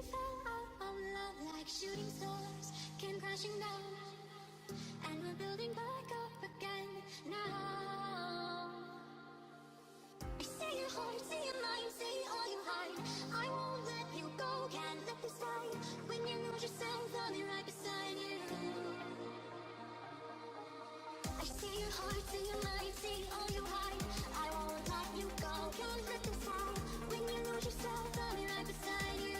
fell out of love like shooting stars came crashing down, and we're building back up again now. I see your heart, see your mind, see all you hide. I won't let you go, can't let this die. When you lose yourself, I'll be right beside you. I see your heart, see your mind, see all you hide. I won't let you go, can't let this die. When you lose yourself, I'll be right beside you.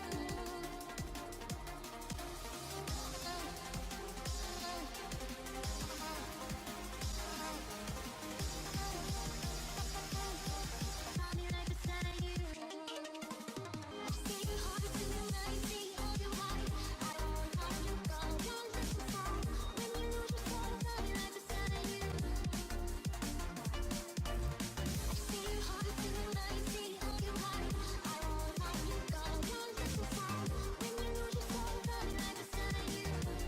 I'll be right beside you. I see your heart, see your mind, see all you hide. I won't let you go, can't let this die. When you lose yourself, I'll be right beside you. I see your heart, see your mind, see all you hide. I won't let you go, can't let this die. When you lose yourself, I'll be right beside you.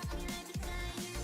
I'll be right beside you.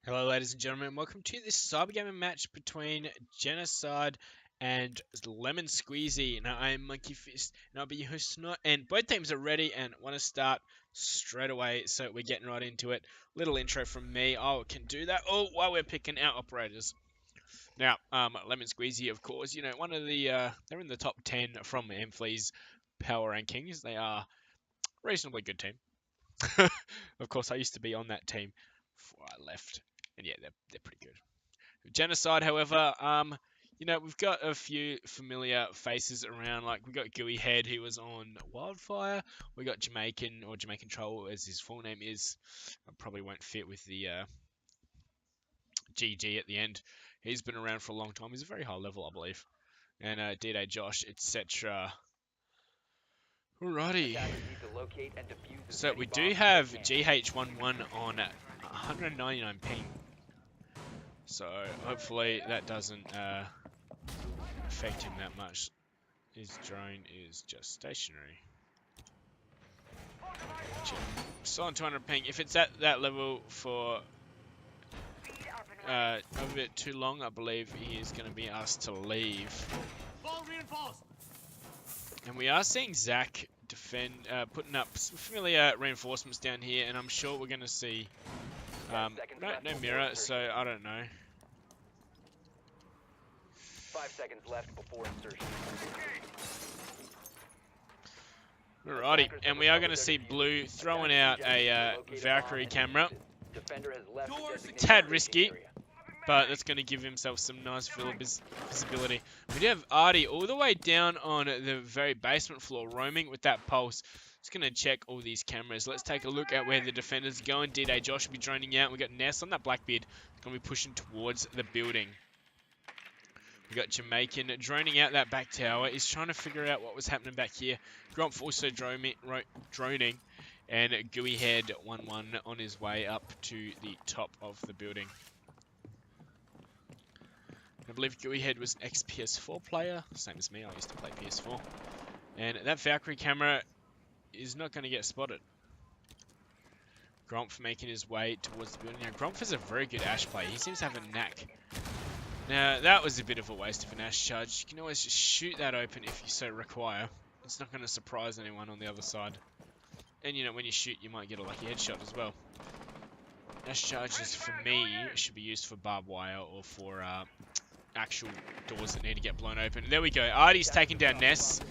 Hello, ladies and gentlemen. Welcome to this Cybergamer match between Genocide and Lemon Squeezy. Now, I am Monkey Fist, and I'll be your host tonight. And both teams are ready and want to start straight away, so we're getting right into it. Little intro from me. I can do that. Oh, while we're picking our operators. Now, Lemon Squeezy, of course, one of the they're in the top 10 from Amphley's power rankings. They are a reasonably good team. Of course, I used to be on that team before I left. And yeah, they're pretty good. Genocide, however, we've got a few familiar faces around. Like, we got Gooey Head, who was on Wildfire. We got Jamaican, or Jamaican Troll, as his full name is. Probably won't fit with the GG at the end. He's been around for a long time. He's a very high level, I believe. And D-Day Josh, etc. Alrighty. So we do have GH11 on 199 ping. So hopefully that doesn't affect him that much. His drone is just stationary. So on 200 ping, if it's at that level for a bit too long, I believe he is going to be asked to leave. And we are seeing Zach defend, putting up some familiar reinforcements down here, and I'm sure we're going to see no mirror, so I don't know. 5 seconds left before insertion. Alrighty, and we are going to see Blue throwing out a Valkyrie camera. Tad risky, but that's going to give himself some nice visibility. We do have Artie all the way down on the very basement floor, roaming with that pulse. Just going to check all these cameras. Let's take a look at where the defenders are going. D-Day Josh will be droning out. We got Ness on that Blackbeard. Going to be pushing towards the building. We got Jamaican droning out that back tower. He's trying to figure out what was happening back here. Gromp also droning. And Gooey Head 1-1 on his way up to the top of the building. I believe Gooey Head was ex-PS4 player. Same as me, I used to play PS4. And that Valkyrie camera is not going to get spotted. Gromp making his way towards the building. Now, Gromp is a very good Ash player. He seems to have a knack. Now, that was a bit of a waste of an Ash charge. You can always just shoot that open if you so require. It's not going to surprise anyone on the other side. And, when you shoot, you might get a lucky headshot as well. Ash charges, for me, should be used for barbed wire or for actual doors that need to get blown open. There we go. Artie's taking down Ness.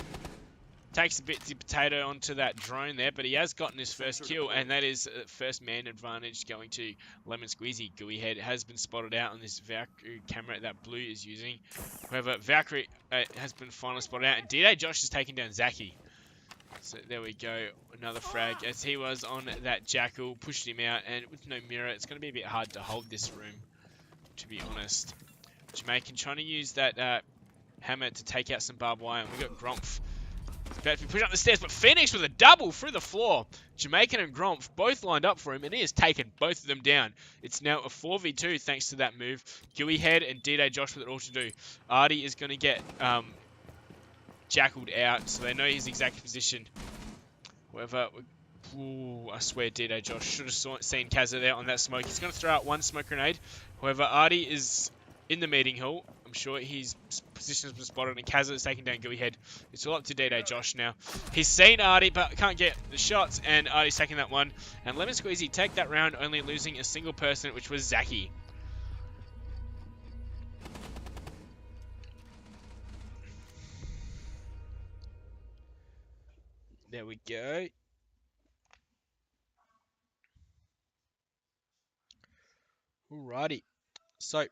Takes a bit of potato onto that drone there, but he has gotten his first kill, and that is first man advantage going to Lemon Squeezy. Gooey Head has been spotted out on this Valkyrie camera that Blue is using. However, Valkyrie has been finally spotted out, and D-Day Josh has taken down Zaki. So there we go, another frag as he was on that Jackal, pushed him out, and with no mirror, it's going to be a bit hard to hold this room, to be honest. Jamaican trying to use that hammer to take out some barbed wire, and we got Gromp about to be pushed up the stairs, but Phoenix with a double through the floor. Jamaican and Gromp both lined up for him, and he has taken both of them down. It's now a 4v2 thanks to that move. Gooey Head and D-Day Josh with it all to do. Artie is going to get jackaled out, so they know his exact position. However, ooh, I swear D-Day Josh should have seen Kazza there on that smoke. He's going to throw out one smoke grenade. However, Artie is in the meeting hall. I'm sure his position has been spotted, and Kazza is taking down Gooey Head. It's all up to D-Day Josh now. He's seen Artie, but can't get the shots, and Artie's taking that one. And Lemon Squeezy take that round, only losing a single person, which was Zaki. There we go. Alrighty. So,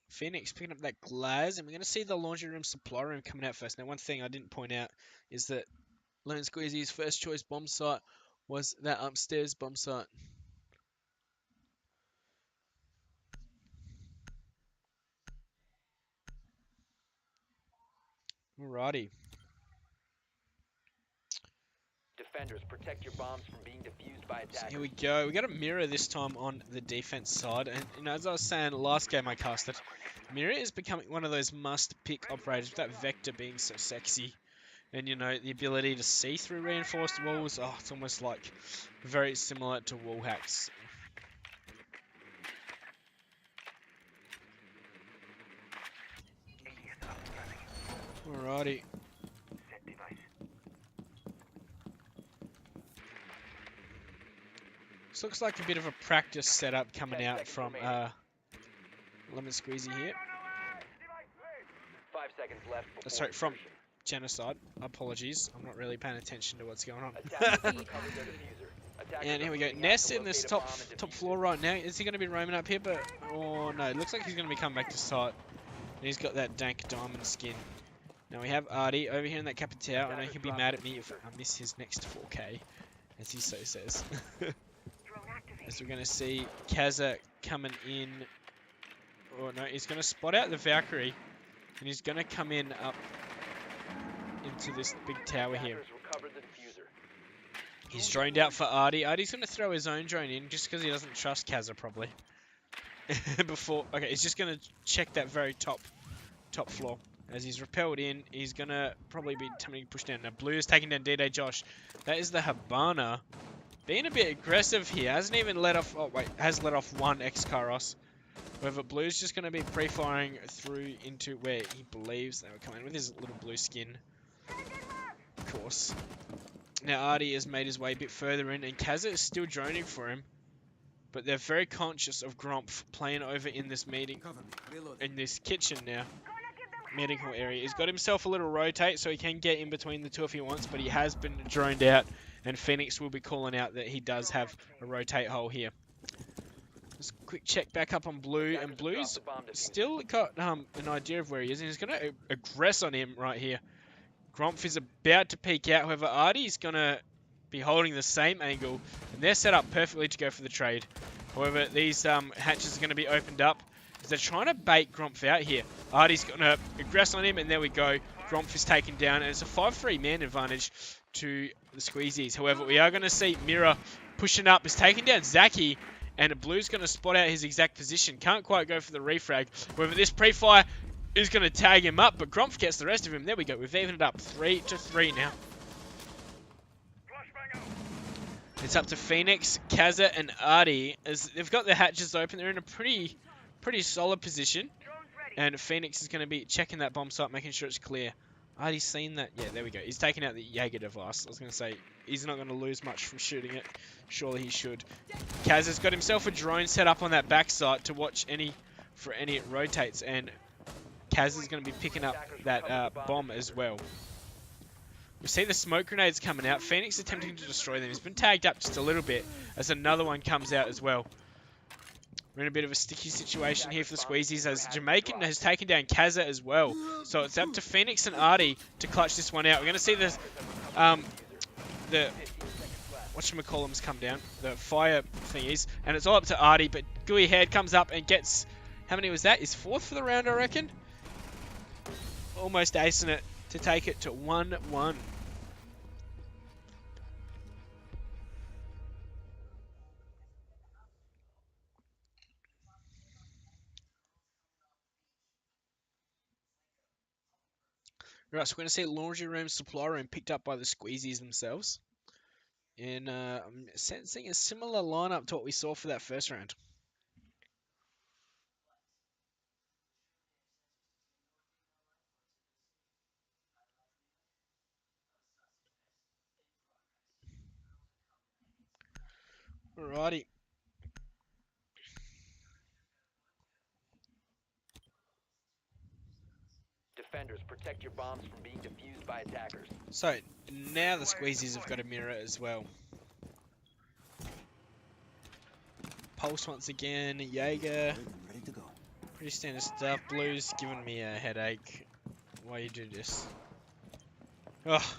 Phoenix picking up that glass, and we're going to see the laundry room supply room coming out first. Now, one thing I didn't point out is that Lemon Squeezy's first choice bomb site was that upstairs bomb site. Alrighty. Defenders, protect your bombs from being defused by So attackers. here we go. We got a mirror this time on the defense side, and you know, as I was saying last game I casted, mirror is becoming one of those must-pick operators with that vector being so sexy. And you know, the ability to see through reinforced walls, oh, it's almost like very similar to wall hacks. Alrighty. This looks like a bit of a practice setup coming out from Lemon Squeezy here. 5 seconds left before Sorry, from insertion. Genocide. Apologies, I'm not really paying attention to what's going on. Attackers have recovered their diffuser. Attackers And here are we go. moving out Ness to in this locate a top bomb and top defuse floor it. right now. Is he going to be roaming up here? But oh no, it looks like he's going to be coming back to site. And he's got that dank diamond skin. Now we have Artie over here in that Capitao. I know he'll be mad at me if I miss his next 4K, as he so says. As we're going to see Kazza coming in. Oh no, he's going to spot out the Valkyrie. And he's going to come in up into this big tower here. Attackers recovered the diffuser. He's droned out for Artie. Artie's going to throw his own drone in just because he doesn't trust Kazza probably. Okay, he's just going to check that very top floor. As he's repelled in, he's going to probably be attempting to push down. Now, Blue is taking down D-Day Josh. That is the Habana. Being a bit aggressive here. Hasn't even let off... Oh, wait. Has let off one X-Karos. However, Blue's just going to be pre-firing through into where he believes they were coming with his little blue skin. Of course. Now, Artie has made his way a bit further in, and Kazza is still droning for him. But they're very conscious of Gromph playing over in this meeting, in this kitchen now. Meeting hall area. He's got himself a little rotate so he can get in between the two if he wants, but he has been droned out, and Phoenix will be calling out that he does have a rotate hole here. Just a quick check back up on Blue, and Blue's still got an idea of where he is, and he's going to aggress on him right here. Gromph is about to peek out, however Artie's going to be holding the same angle, and they're set up perfectly to go for the trade. However, these hatches are going to be opened up, as they're trying to bait Gromph out here. Artie's going to aggress on him, and there we go. Gromph is taken down, and it's a 5-3 man advantage to the Squeezies. However, we are going to see Mira pushing up, is taking down Zaki, and Blue's going to spot out his exact position. Can't quite go for the refrag. However, this pre-fire is going to tag him up, but Gromph gets the rest of him. There we go. We've evened it up 3-3 now. It's up to Phoenix, Kazza, and Artie, as they've got the hatches open. They're in a pretty solid position. And Phoenix is going to be checking that bomb site, making sure it's clear. Artie's seen that. Yeah, there we go. He's taking out the Jaeger device. I was going to say, he's not going to lose much from shooting it. Surely he should. Kazza's got himself a drone set up on that back site to watch for any it rotates. And Kazza's going to be picking up that bomb as well. We see the smoke grenades coming out. Phoenix attempting to destroy them. He's been tagged up just a little bit as another one comes out as well. We're in a bit of a sticky situation here for the Squeezies, as Jamaican has taken down Kazza as well. So it's up to Phoenix and Artie to clutch this one out. We're going to see this, the whatchamacallums come down, the fire thingies, and it's all up to Artie, but Gooey Head comes up and gets, how many was that? Is 4th for the round, I reckon? Almost acing it to take it to 1-1. Right, so we're going to see laundry room, supply room picked up by the squeezies themselves. And I'm sensing a similar lineup to what we saw for that first round. Alrighty. Defenders, protect your bombs from being defused by attackers. So now the squeezies have got a mirror as well. Pulse once again, Jaeger. Ready to go. Pretty standard stuff. Blue's giving me a headache. Why you do this? Oh,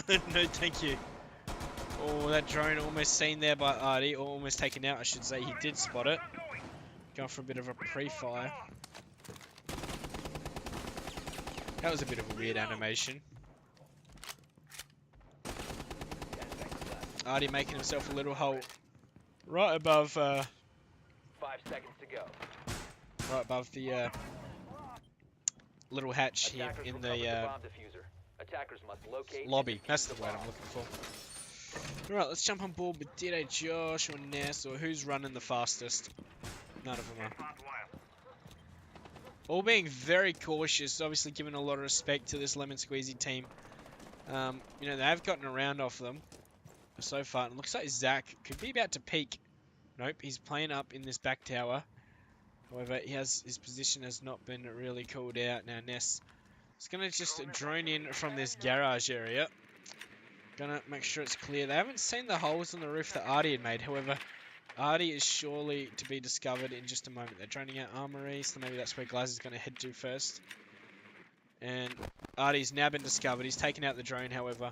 no thank you. Oh, that drone almost seen there by Artie, or almost taken out I should say. He did spot it. Going for a bit of a pre-fire. That was a bit of a weird animation. Artie making himself a little hole right above 5 seconds to go. right above the little hatch here Attackers in recovered the bomb diffuser. Attackers must locate and lobby. defuse That's the word bomb. I'm looking for. Alright, let's jump on board with Ditto, Josh, or Ness, or who's running the fastest. None of them are. All being very cautious, obviously giving a lot of respect to this Lemon Squeezy team. You know, they have gotten around off them so far. It looks like Zach could be about to peak. Nope, he's playing up in this back tower. However, his position has not been really called out. Now Ness is going to just drone in from this garage area. Gonna make sure it's clear. They haven't seen the holes in the roof that Artie had made. However, Artie is surely to be discovered in just a moment. They're droning out Armory, so maybe that's where Glaz is going to head to first. And Artie's now been discovered. He's taken out the drone, however.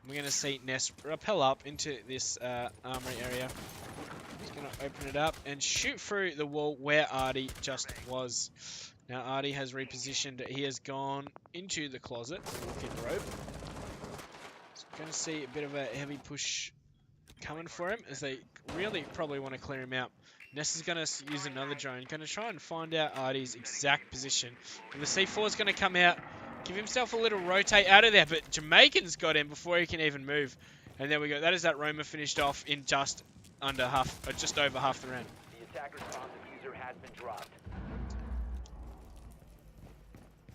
We're going to see Ness rappel up into this Armory area. He's going to open it up and shoot through the wall where Artie just was. Now Artie has repositioned. He has gone into the closet, walking rope. Going to see a bit of a heavy push coming for him as they really probably want to clear him out. Ness is going to use another drone. Going to try and find out Artie's exact position. And the C4 is going to come out, give himself a little rotate out of there, but Jamaican's got him before he can even move. And there we go. That is that Roma finished off in just under half, or just over half the round. The attacker's bomb diffuser has been dropped.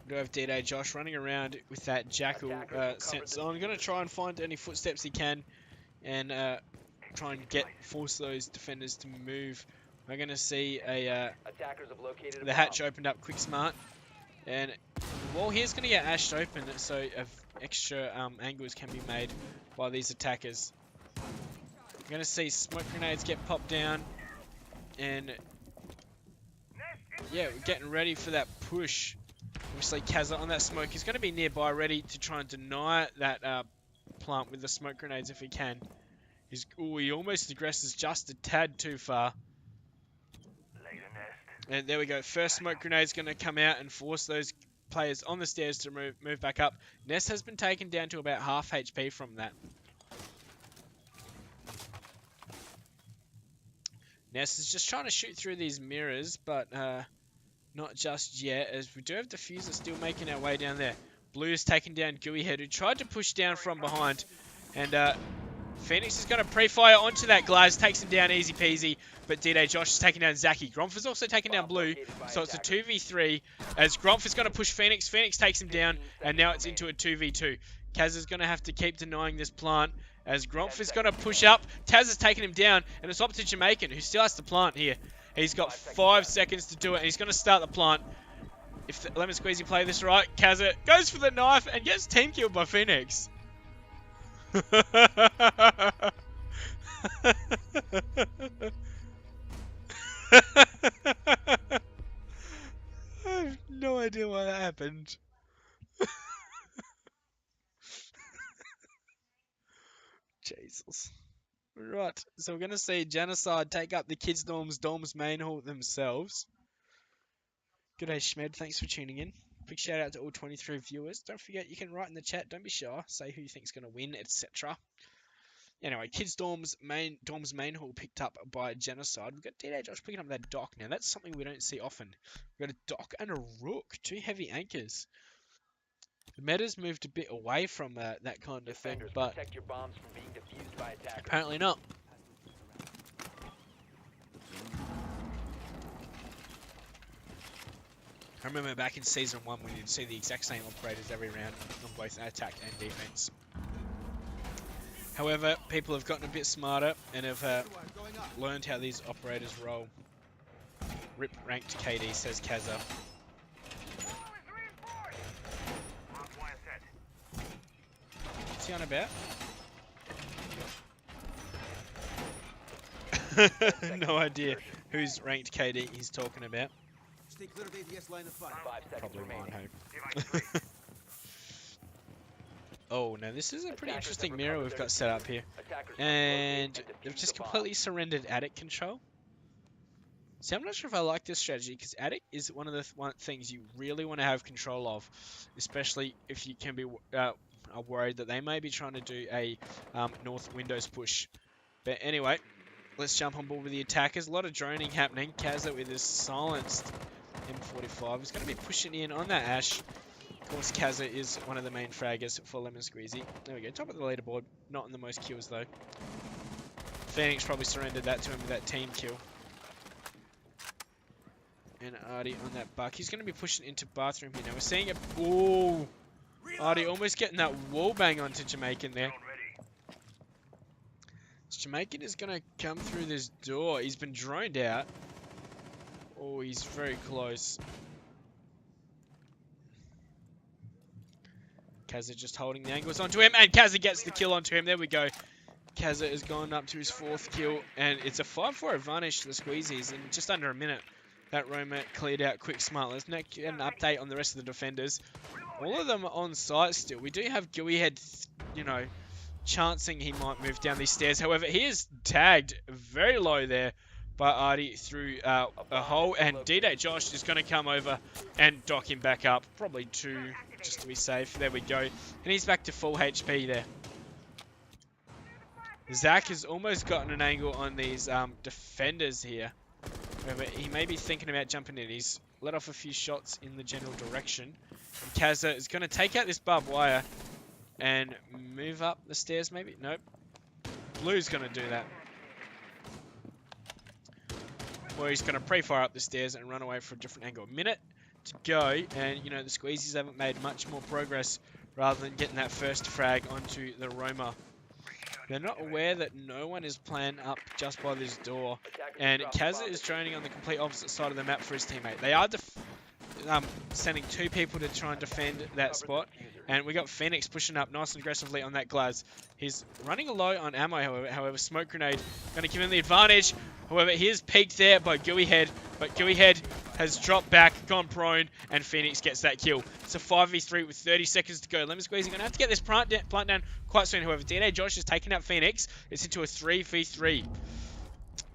We do have D-Day Josh running around with that Jackal sense on. Going to try and find any footsteps he can and try and force those defenders to move. We're going to see Attackers have located a the hatch opened up quick smart, and the wall here's going to get ashed open, so extra angles can be made by these attackers. We're going to see smoke grenades get popped down, and yeah, we're getting ready for that push. Obviously, Kazza on that smoke. He's going to be nearby, ready to try and deny that plant with the smoke grenades if he can. He almost agresses just a tad too far. And there we go. First smoke grenade's going to come out and force those players on the stairs to move back up. Ness has been taken down to about half HP from that. Ness is just trying to shoot through these mirrors, but not just yet, as we do have Diffuser still making our way down there. Blue is taking down Gooey Head, who tried to push down from behind. And Phoenix is going to pre-fire onto that Glaz, takes him down easy peasy. But D-Day Josh is taking down Zaki. Gromph is also taking down Blue, so it's a 2v3. As Gromph is going to push Phoenix, Phoenix takes him down, and now it's into a 2v2. Kaz is going to have to keep denying this plant, as Gromph is going to push up. Taz has taken him down, and it's up to Jamaican, who still has to plant here. He's got 5 seconds to do it, and he's going to start the plant. If the Lemon Squeezy play this right, Kazza goes for the knife and gets team killed by Phoenix. I have no idea why that happened. Jesus. Right, so we're going to see Genocide take up the Kids Dorms main hall themselves. G'day Schmed, thanks for tuning in. Big shout out to all 23 viewers. Don't forget, you can write in the chat, don't be shy, say who you think's going to win, etc. Anyway, Kids Dorms main hall picked up by Genocide. We've got D-Day Josh picking up that dock now. That's something we don't see often. We've got a dock and a rook, 2 heavy anchors. The meta's moved a bit away from that kind of thing, Defenders, but protect your bombs from being defused by attackers. apparently not. I remember back in Season 1 when you'd see the exact same operators every round on both attack and defense. However, people have gotten a bit smarter and have learned how these operators roll. Rip ranked KD, says Kaza. What's he on about? No idea who's ranked KD he's talking about. Stay clear of ADS line of fire. 5 seconds Probably mine, remaining. hope. Oh, now this is a pretty Attackers interesting have mirror recovered we've their got set up here. Attackers must And locate and they've defuse just the bomb. completely surrendered attic control. See, I'm not sure if I like this strategy, because attic is one of the things you really want to have control of, especially if you can be are worried that they may be trying to do a north windows push. But anyway, let's jump on board with the attackers. A lot of droning happening. Kaza with his silenced M45 is going to be pushing in on that Ash. Of course, Kaza is one of the main fraggers for Lemon Squeezy. There we go, top of the leaderboard. Not in the most kills though. Phoenix probably surrendered that to him with that team kill. And Artie on that buck. He's going to be pushing into bathroom here now. We're seeing a... Ooh! Artie almost getting that wall bang onto Jamaican there. Jamaican is going to come through this door. He's been droned out. Oh, he's very close. Kaza just holding the angles onto him, and Kaza gets the kill onto him. There we go. Kaza has gone up to his 4th kill, and it's a 5-4 advantage to the Squeezies in just under a minute. That Roma cleared out quick smart. Let's now get an update on the rest of the defenders. All of them are on site still. We do have Gooey Head, you know, chancing he might move down these stairs. However, he is tagged very low there by Artie through a hole, and D-Day Josh is going to come over and dock him back up. Probably 2, just to be safe. There we go. And he's back to full HP there. Zach has almost gotten an angle on these defenders here. However, he may be thinking about jumping in. He's let off a few shots in the general direction. And Kaza is going to take out this barbed wire and move up the stairs maybe? Nope. Blue's going to do that. Or he's going to pre-fire up the stairs and run away for a different angle. A minute to go, and you know the Squeezies haven't made much more progress rather than getting that first frag onto the Roma. They're not aware that no one is planned up just by this door, and Kaza is droning on the complete opposite side of the map for his teammate. They are sending 2 people to try and defend that spot, and we got Phoenix pushing up nice and aggressively on that Glaz. He's running low on ammo, however, smoke grenade going to give him the advantage. However, he is peaked there by Gooey Head, but Gooey Head has dropped back, gone prone, and Phoenix gets that kill. It's a 5v3 with 30 seconds to go. Lemon Squeezy going to have to get this plant down quite soon. However, DNA Josh has taken out Phoenix. It's into a 3v3.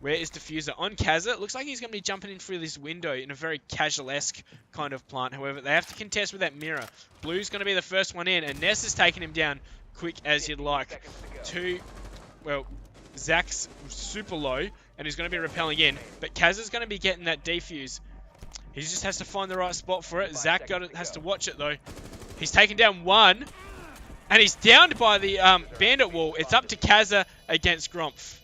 Where is Diffuser? On Kaza, it looks like he's going to be jumping in through this window in a very casual-esque kind of plant. However, they have to contest with that mirror. Blue's going to be the first one in, and Ness is taking him down quick as you'd like. Well, Zach's super low, and he's going to be repelling in, but Kaza's going to be getting that defuse. He just has to find the right spot for it. Zach has to watch it, though. He's taken down 1, and he's downed by the bandit wall. It's up to Kaza against Gromph.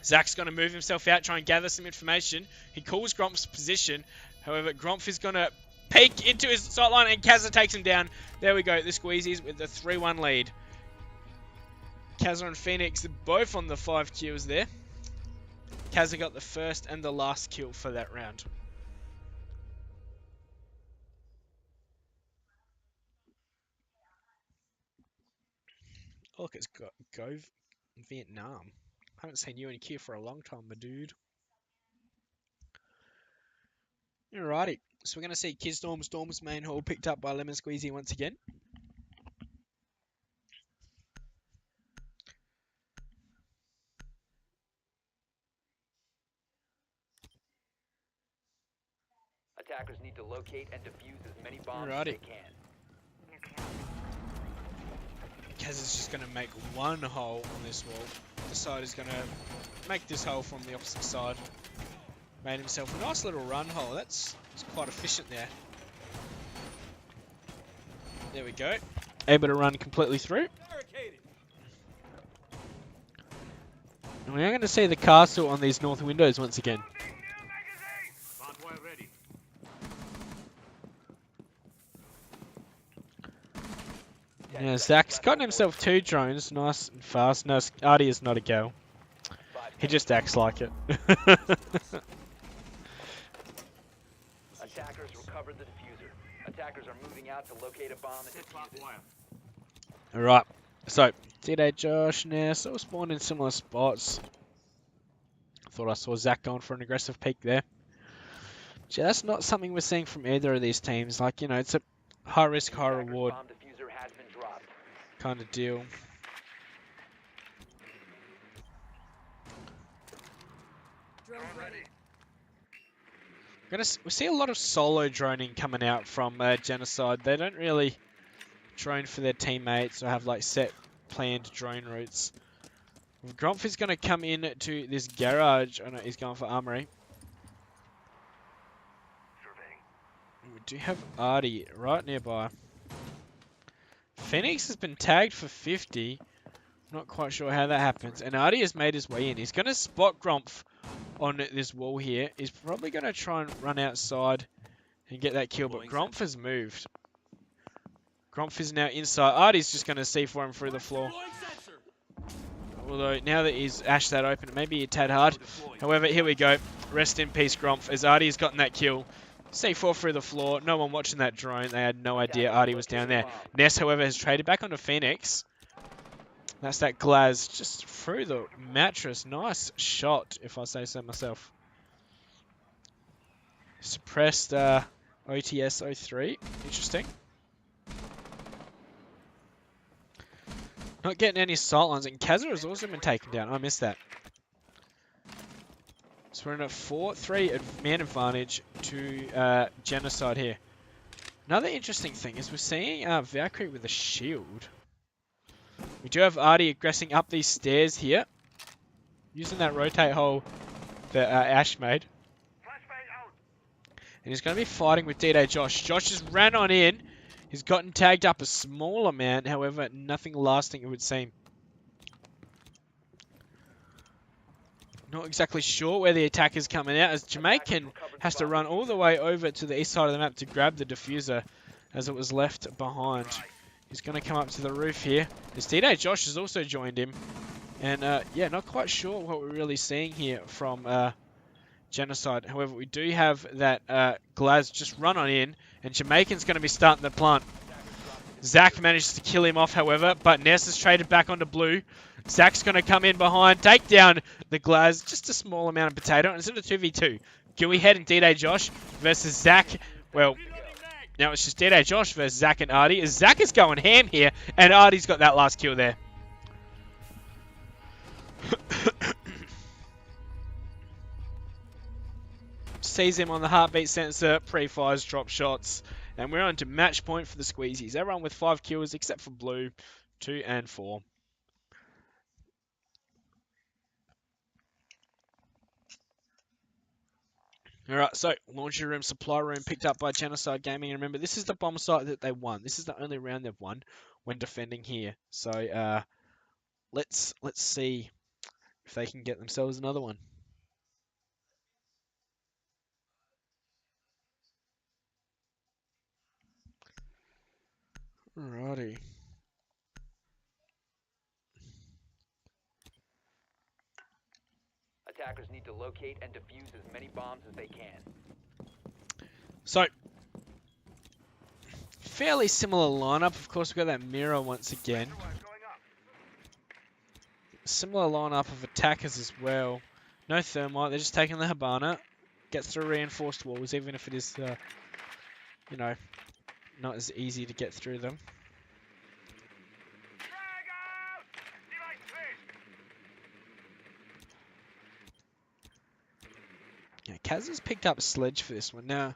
Zach's going to move himself out, try and gather some information. He calls Gromph's position. However, Gromph is going to peek into his sightline, and Kaza takes him down. There we go. The Squeezies with the 3-1 lead. Kaza and Phoenix are both on the 5 kills there. Kaza got the first and the last kill for that round. Oh, look, it's Go Vietnam. Haven't seen you in queue for a long time, my dude. Alrighty, so we're going to see Storm's main hall picked up by Lemon Squeezy once again. Attackers need to locate and defuse as many bombs as they can. Kaz is just going to make one hole on this wall. The side is going to make this hole from the opposite side. Made himself a nice little run hole. That's quite efficient there. There we go. Able to run completely through. And we are going to see the castle on these north windows once again. Yeah, Zach's gotten himself 2 drones, nice and fast. No, Artie is not a girl. He just acts like it. Attackers recovered the diffuser. Attackers are moving out to locate a bomb and defuse it. Alright, so, D-Day Josh now, sort of spawned in similar spots. Thought I saw Zach going for an aggressive peek there. Gee, that's not something we're seeing from either of these teams. Like, you know, it's a high risk, high reward Bomb diffuser has been dropped. kind of deal. We see a lot of solo droning coming out from Genocide. They don't really drone for their teammates or have like set planned drone routes. Grumpf is going to come in to this garage. Oh no, he's going for armory. We do have Artie right nearby. Phoenix has been tagged for 50. Not quite sure how that happens. And Artie has made his way in. He's going to spot Grumpf on this wall here. He's probably going to try and run outside and get that kill. But Grumpf has moved. Grumpf is now inside. Artie's just going to C4 him through the floor. Although now that he's ashed that open, it may be a tad hard. However, here we go. Rest in peace, Grumpf, as Artie's gotten that kill. C4 through the floor. No one watching that drone. They had no idea Artie was down there. Ness, however, has traded back onto Phoenix. That's that Glaz just through the mattress. Nice shot, if I say so myself. Suppressed OTS 03. Interesting. Not getting any sight lines. And Kazza has also been taken down. I missed that. So we're in a 4-3 man advantage to Genocide here. Another interesting thing is we're seeing Valkyrie with a shield. We do have Artie aggressing up these stairs here. Using that rotate hole that Ash made. And he's going to be fighting with D-Day Josh. Josh just ran on in. He's gotten tagged up a small amount. However, nothing lasting, it would seem. Not exactly sure where the attack is coming out, as Jamaican has to run all the way over to the east side of the map to grab the diffuser as it was left behind. He's going to come up to the roof here. As D-Day Josh has also joined him. And yeah, not quite sure what we're really seeing here from Genocide. However, we do have that Glaz just run on in, and Jamaican's going to be starting the plant. Zach manages to kill him off, however, but Ness has traded back onto blue. Zach's going to come in behind, take down the Glaz, just a small amount of potato, and it's in a 2v2. Gooey Head and D-Day Josh versus Zach. Well, now it's just D-Day Josh versus Zach and Artie, as Zach is going ham here, and Artie's got that last kill there. Sees him on the heartbeat sensor, pre-fires, drop shots, and we're on to match point for the squeezies. Everyone with 5 kills except for blue, 2 and 4. Alright, so laundry room, supply room picked up by Genocide Gaming. And remember, this is the bomb site that they won. This is the only round they've won when defending here. So let's see if they can get themselves another one. Alrighty. Attackers need to locate and defuse as many bombs as they can. So, fairly similar lineup. Of course, we've got that mirror once again. Similar lineup of attackers as well. No thermite. They're just taking the Habana. Gets through reinforced walls, even if it is, you know, not as easy to get through them. Yeah, Kaz has picked up a sledge for this one. Now,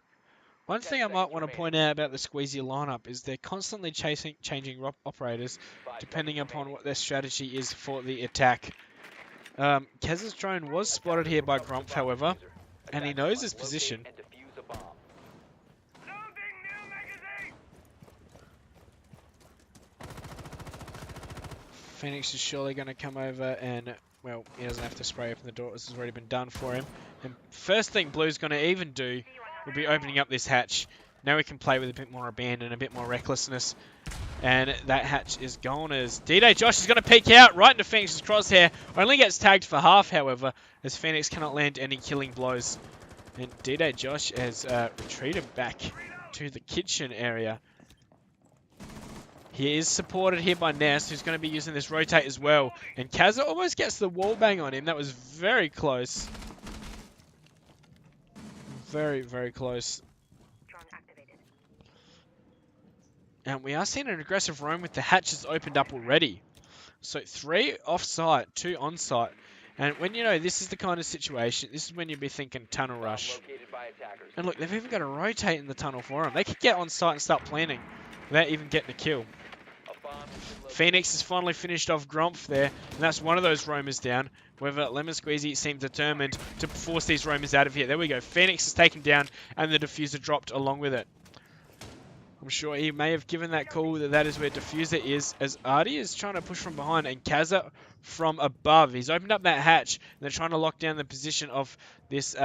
one thing I might want to point out about the Squeezy lineup is they're constantly changing operators depending upon what their strategy is for the attack. Kaz's drone was spotted here by Grumpf, however, and he knows his position. Phoenix is surely going to come over and, well, he doesn't have to spray open the door. This has already been done for him. And first thing Blue's going to even do will be opening up this hatch. Now we can play with a bit more abandon, a bit more recklessness. And that hatch is gone as D-Day Josh is going to peek out right into Phoenix's crosshair. Only gets tagged for half, however, as Phoenix cannot land any killing blows. And D-Day Josh has retreated back to the kitchen area. He is supported here by Ness, who's going to be using this rotate as well. And Kazza almost gets the wall bang on him. That was very close. Very, very close. And we are seeing an aggressive roam with the hatches opened up already. So 3 off-site, 2 on-site. And when you know this is the kind of situation, this is when you'd be thinking tunnel rush. And look, they've even got a rotate in the tunnel for them. They could get on-site and start planning without even getting a kill. Phoenix has finally finished off Gromph there, and that's one of those roamers down. However, Lemon Squeezy seemed determined to force these roamers out of here. There we go. Phoenix is taken down, and the diffuser dropped along with it. I'm sure he may have given that call that is where diffuser is, as Artie is trying to push from behind and Kazza from above. He's opened up that hatch, and they're trying to lock down the position of this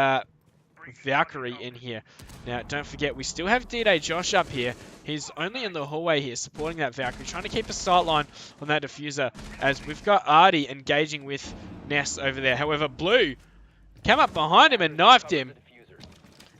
Valkyrie in here. Now, don't forget, we still have D-Day Josh up here. He's only in the hallway here, supporting that Valkyrie, trying to keep a sight line on that diffuser, as we've got Artie engaging with Ness over there. However, Blue came up behind him and knifed him.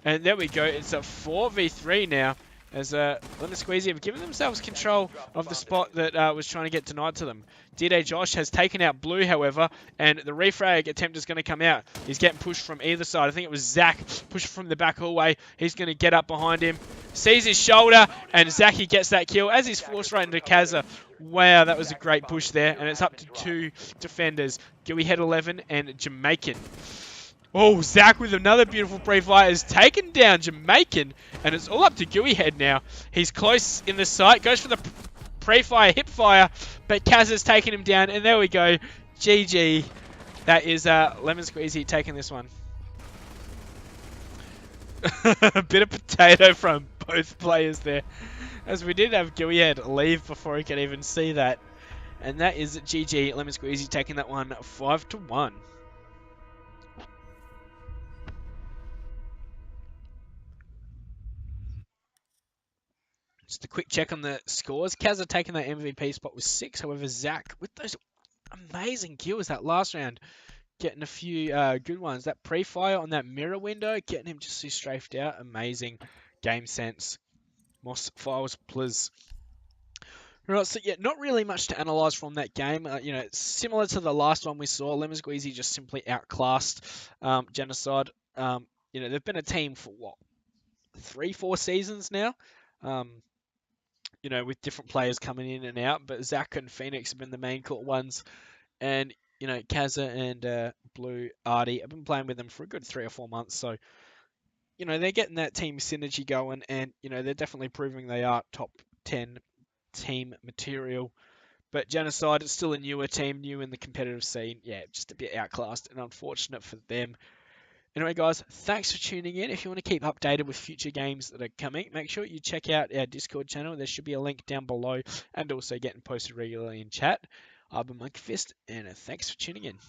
And there we go. It's a 4v3 now, as Lemon Squeezy have given themselves control of the spot that was trying to get denied to them. D-Day Josh has taken out Blue, however, and the refrag attempt is going to come out. He's getting pushed from either side. I think it was Zach pushed from the back hallway. He's going to get up behind him, sees his shoulder, and Zachy gets that kill as he's forced right into Kazza. Wow, that was a great push there, and it's up to 2 defenders, Gooey Head 11 and Jamaican. Oh, Zach with another beautiful pre-fire has taken down Jamaican, and it's all up to Gooey Head now. He's close in the sight, goes for the pre-fire, hip fire, but Kaz has taken him down, and there we go. GG. That is Lemon Squeezy taking this one. A bit of potato from both players there, as we did have Gooey Head leave before he could even see that. And that is GG. Lemon Squeezy taking that one 5-1. Just a quick check on the scores. Kazza taking that MVP spot with 6. However, Zach with those amazing kills that last round, getting a few good ones. That pre-fire on that mirror window, getting him just so strafed out. Amazing game sense. Moss files, please. Right, so yeah, not really much to analyse from that game. You know, similar to the last one we saw, Lemon Squeezy just simply outclassed Genocide. You know, they've been a team for what, 3-4 seasons now. You know, with different players coming in and out, but Zach and Phoenix have been the main core ones, and you know, Kazza and Blue Artie, I've been playing with them for a good 3 or 4 months, so you know, they're getting that team synergy going, and you know, they're definitely proving they are top 10 team material. But Genocide is still a newer team, new in the competitive scene. Yeah, just a bit outclassed and unfortunate for them. Anyway, guys, thanks for tuning in. If you want to keep updated with future games that are coming, make sure you check out our Discord channel. There should be a link down below, and also getting posted regularly in chat. I've been Monkey Fist, and thanks for tuning in.